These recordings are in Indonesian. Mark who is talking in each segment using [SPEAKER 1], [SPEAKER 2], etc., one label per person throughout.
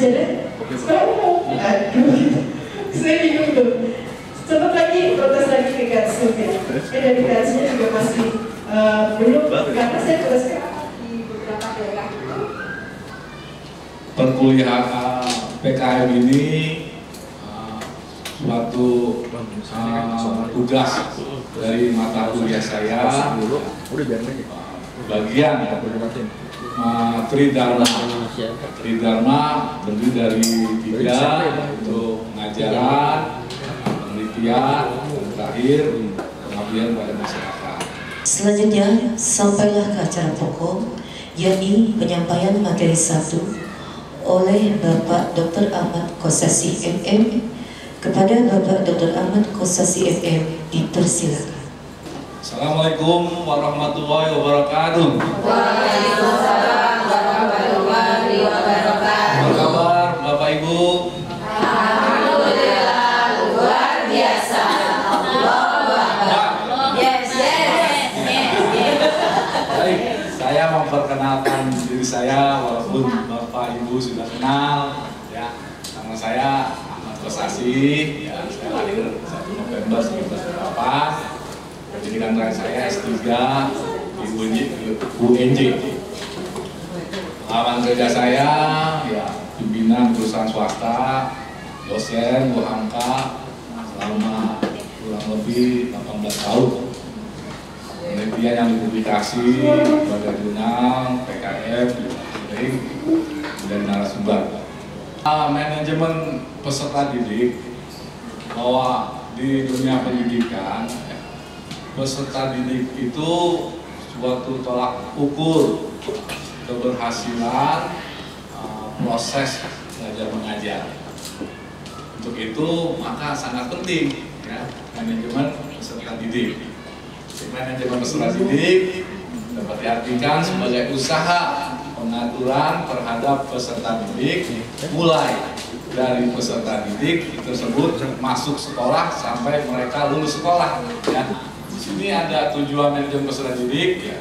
[SPEAKER 1] saja deh. Sekarang umum. Saya bingung tuh. Cepat lagi protes lagi ke Gatsub ya. Dan Gatsubnya juga masih belum, karena saya tugas di beberapa daerah itu.
[SPEAKER 2] Perkuliahan PKM ini suatu tugas dari mata kuliah saya, bagian Tridharma. Tridharma terdiri dari 3, yaitu pengajaran, penelitian, dan terakhir pengabdian pada masyarakat.
[SPEAKER 3] Selanjutnya sampailah ke acara pokok, yakni penyampaian materi 1 oleh Bapak Dr. Ahmad Kosasi MM. Kepada Bapak Dr. Ahmad Kosasi MM dipersilakan.
[SPEAKER 2] Assalamualaikum warahmatullahi wabarakatuh.
[SPEAKER 4] Waalaikumsalam warahmatullahi wabarakatuh.
[SPEAKER 2] Apa kabar Bapak Ibu?
[SPEAKER 4] Alhamdulillah luar biasa. Yes.
[SPEAKER 2] Baik, saya memperkenalkan diri saya walaupun Bapak Ibu sudah kenal ya. Nama saya Ahmad Kosasi, ya, saya lahir 1 November 1998. Pendidikan terakhir saya S3 di UNJ. Pengalaman kerja saya ya pimpinan perusahaan swasta, dosen, Hamka selama kurang lebih 18 tahun. Penelitian yang dipublikasi pada jurnal, PKM, dan narasumber. Manajemen peserta didik bahwa di dunia pendidikan peserta didik itu suatu tolak ukur keberhasilan proses belajar mengajar. Untuk itu maka sangat penting ya manajemen peserta didik. Manajemen peserta didik dapat diartikan sebagai usaha pengaturan terhadap peserta didik mulai dari peserta didik tersebut masuk sekolah sampai mereka lulus sekolah ya. Di sini ada tujuan manajemen peserta didik ya.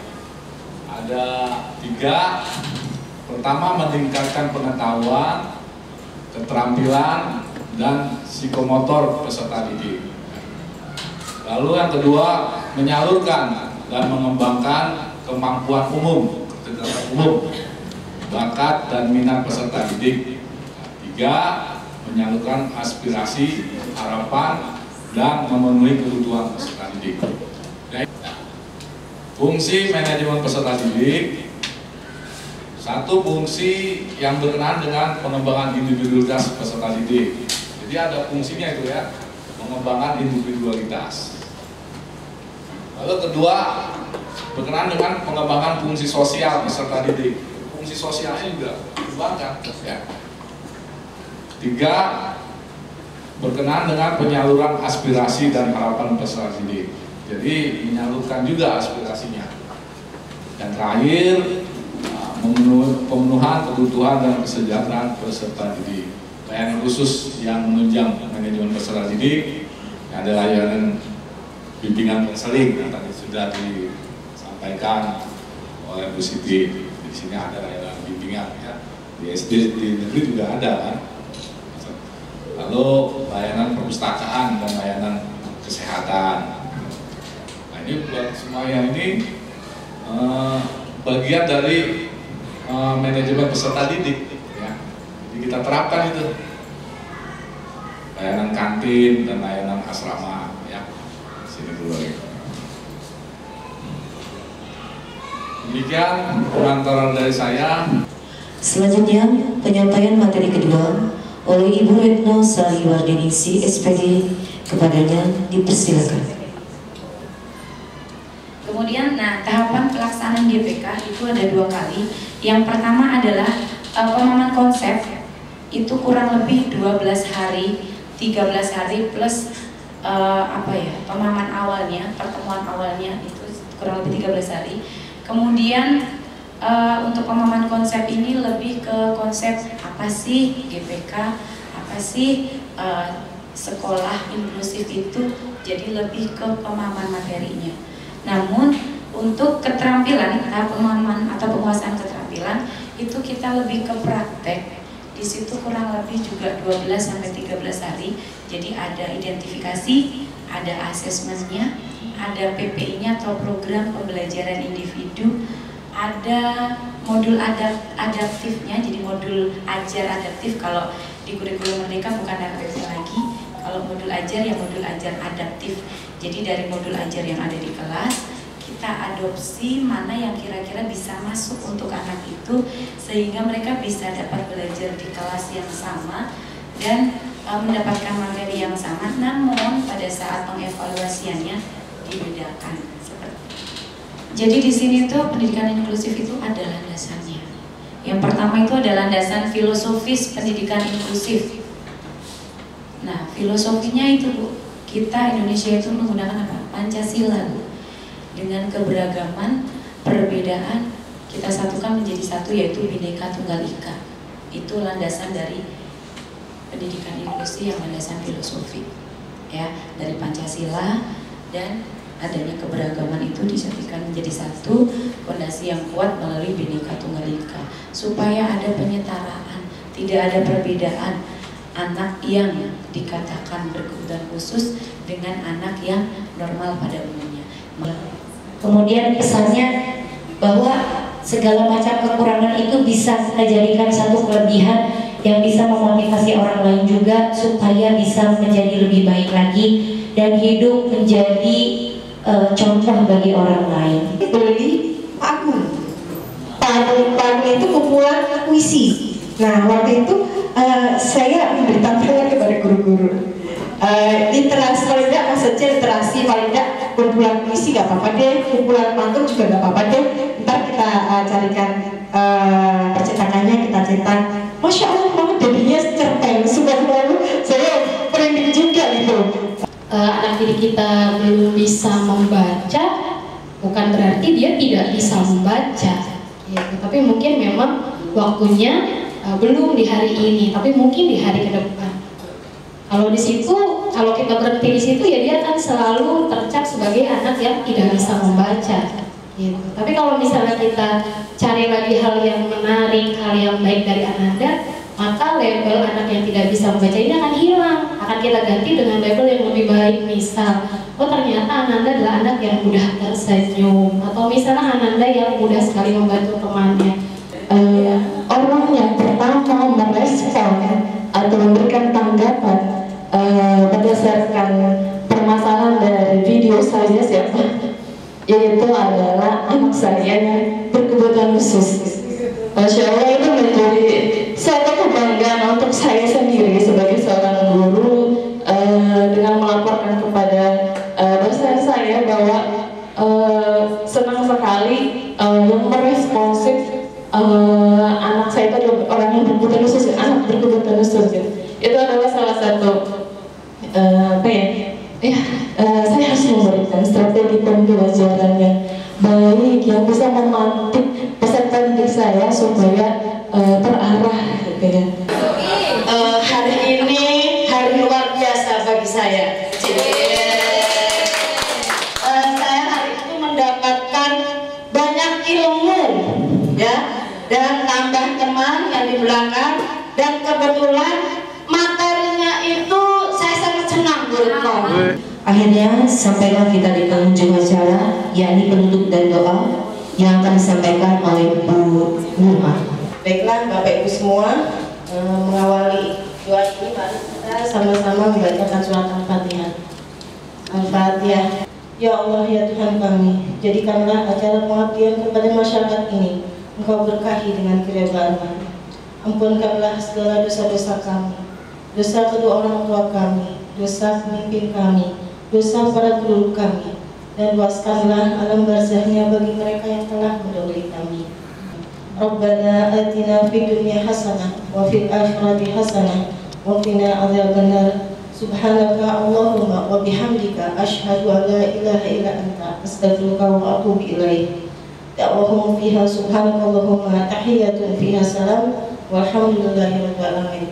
[SPEAKER 2] Ada 3. Pertama, meningkatkan pengetahuan, keterampilan, dan psikomotor peserta didik. Lalu yang kedua, menyalurkan dan mengembangkan kemampuan umum, kecerdasan umum, bakat dan minat peserta didik. 3, menyalurkan aspirasi, harapan, dan memenuhi kebutuhan peserta didik. Fungsi manajemen peserta didik, 1, fungsi yang berkenaan dengan pengembangan individualitas peserta didik. Jadi ada fungsinya itu ya, pengembangan individualitas. Lalu kedua, berkenaan dengan pengembangan fungsi sosial peserta didik. Fungsi sosialnya juga dikembangkan ya. 3, berkenaan dengan penyaluran aspirasi dan harapan peserta didik. Jadi menyalurkan juga aspirasinya. Dan terakhir, pemenuhan kebutuhan dan kesejahteraan peserta didik. Layanan khusus yang menunjang manajemen peserta didik adalah layanan bimbingan konseling yang tadi sudah disampaikan oleh Bu Siti. Di sini ada layanan bimbingan ya. Di SD di negeri juga ada kan. Lalu layanan perpustakaan dan layanan kesehatan. Nah ini buat semuanya ini bagian dari manajemen peserta didik ya. Jadi kita terapkan itu layanan kantin dan layanan asrama ya. Sini dulu lagi. Demikian pengantaran dari saya.
[SPEAKER 3] Selanjutnya penyampaian materi kedua oleh Ibu Retno Saliwardeningsi SPD. Kepadanya dipersilakan.
[SPEAKER 5] Kemudian, tahapan pelaksanaan GPK itu ada 2 kali. Yang pertama adalah pemahaman konsep, itu kurang lebih 12 hari, 13 hari plus pemahaman awalnya, pertemuan awalnya itu kurang lebih 13 hari. Kemudian untuk pemahaman konsep ini lebih ke konsep apa sih GPK, apa sih sekolah inklusif itu, jadi lebih ke pemahaman materinya. Namun untuk keterampilan, tahap pemahaman atau penguasaan keterampilan itu kita lebih ke praktek. Di Di situ kurang lebih juga 12-13 hari. Jadi ada identifikasi, ada asesmennya, ada PPI-nya atau program pembelajaran individu, ada modul adaptifnya, jadi modul ajar adaptif. Kalau di kurikulum Merdeka bukan RPP lagi, kalau modul ajar ya modul ajar adaptif. Jadi dari modul ajar yang ada di kelas, kita adopsi mana yang kira-kira bisa masuk untuk anak itu, sehingga mereka bisa dapat belajar di kelas yang sama dan mendapatkan materi yang sama, namun pada saat pengevaluasiannya dibedakan. Jadi di sini tuh pendidikan inklusif itu ada landasannya. Yang pertama itu ada landasan filosofis pendidikan inklusif. Nah, filosofinya itu Bu, kita Indonesia itu menggunakan apa? Pancasila Bu. Dengan keberagaman, perbedaan, kita satukan menjadi satu, yaitu Bhinneka Tunggal Ika. Itu landasan dari pendidikan inklusi yang landasan filosofi, ya, dari Pancasila, dan adanya keberagaman itu disatukan menjadi satu, fondasi yang kuat melalui Bhinneka Tunggal Ika, supaya ada penyetaraan, tidak ada perbedaan anak yang dikatakan berkebutuhan khusus dengan anak yang normal pada umumnya.
[SPEAKER 3] Kemudian pesannya bahwa segala macam kekurangan itu bisa kita jadikan satu kelebihan yang bisa memotivasi orang lain juga supaya bisa menjadi lebih baik lagi dan hidup menjadi contoh bagi orang lain.
[SPEAKER 1] Beli pagu. Pagu itu kumpulan puisi. Nah, waktu itu saya memberi tantangan kepada guru-guru. Literasi paling tidak, maksudnya literasi paling tidak kumpulan puisi gak apa-apa deh, kumpulan pantun juga gak apa-apa deh. Ntar kita carikan percetakannya, kita cetak. Masya Allah, banget jadinya cerpen. Subhanallah, saya merinding juga gitu.
[SPEAKER 6] Anak didik kita belum bisa membaca, bukan berarti dia tidak bisa membaca, gitu. Tapi mungkin memang waktunya belum di hari ini, tapi mungkin di hari ke depan. Kalau di situ, kalau kita berhenti di situ, ya dia akan selalu tercap sebagai anak yang tidak bisa membaca, gitu. Tapi kalau misalnya kita cari lagi hal yang menarik, hal yang baik dari Ananda, maka label anak yang tidak bisa membaca ini akan hilang, akan kita ganti dengan label yang lebih baik. Misal, oh ternyata Ananda adalah anak yang mudah tersenyum, atau misalnya Ananda yang mudah sekali membantu temannya.
[SPEAKER 1] Orang yang pertama merespon atau memberikan tanggapan berdasarkan permasalahan dari video saya siapa? Yaitu adalah anak saya yang berkebutuhan khusus. Masya Allah, itu menjadi satu kebanggaan untuk saya sendiri sebagai seorang guru, dengan melaporkan kepada dosen saya bahwa senang sekali yang meresponsif anak saya itu adalah orang yang berkebutuhan khusus, anak berkebutuhan khusus. Itu adalah salah satu saya harus memberikan strategi pembelajaran yang baik yang bisa memantik peserta didik saya supaya terarah, gitu ya. Hari ini hari luar biasa bagi saya. Saya hari itu mendapatkan banyak ilmu, ya, dan tambah teman yang di belakang, dan kebetulan materinya itu saya sangat senang berdoa.
[SPEAKER 3] Akhirnya sampailah kita di penghujung acara, yakni penutup dan doa yang akan disampaikan oleh Bu Nurma.
[SPEAKER 1] Baiklah Bapak Ibu semua, mengawali doa ini mari kita sama-sama membacakan surat Al-Fatihah. Al-Fatihah. Ya Allah, ya Tuhan kami, jadikanlah acara pengabdian kepada masyarakat ini Engkau berkahi dengan keridhaan-Mu. Ampunkanlah segala dosa-dosa kami, dosa kedua orang tua kami, dosa pemimpin kami, dosa para guru kami, dan luaskanlah alam barzahnya bagi mereka yang telah mendahului kami. Rabbana atina fid dunya hasanah wa fil akhirati hasanah wa qina adzabannar. Subhanaka Allahumma wa bihamdika asyhadu an la ilaha illa anta astaghfiruka wa atubu ilaik. Da'wahum fiha subhanakallahumma tahiyyatun fiha salam walhamdulillahi rabbil alamin.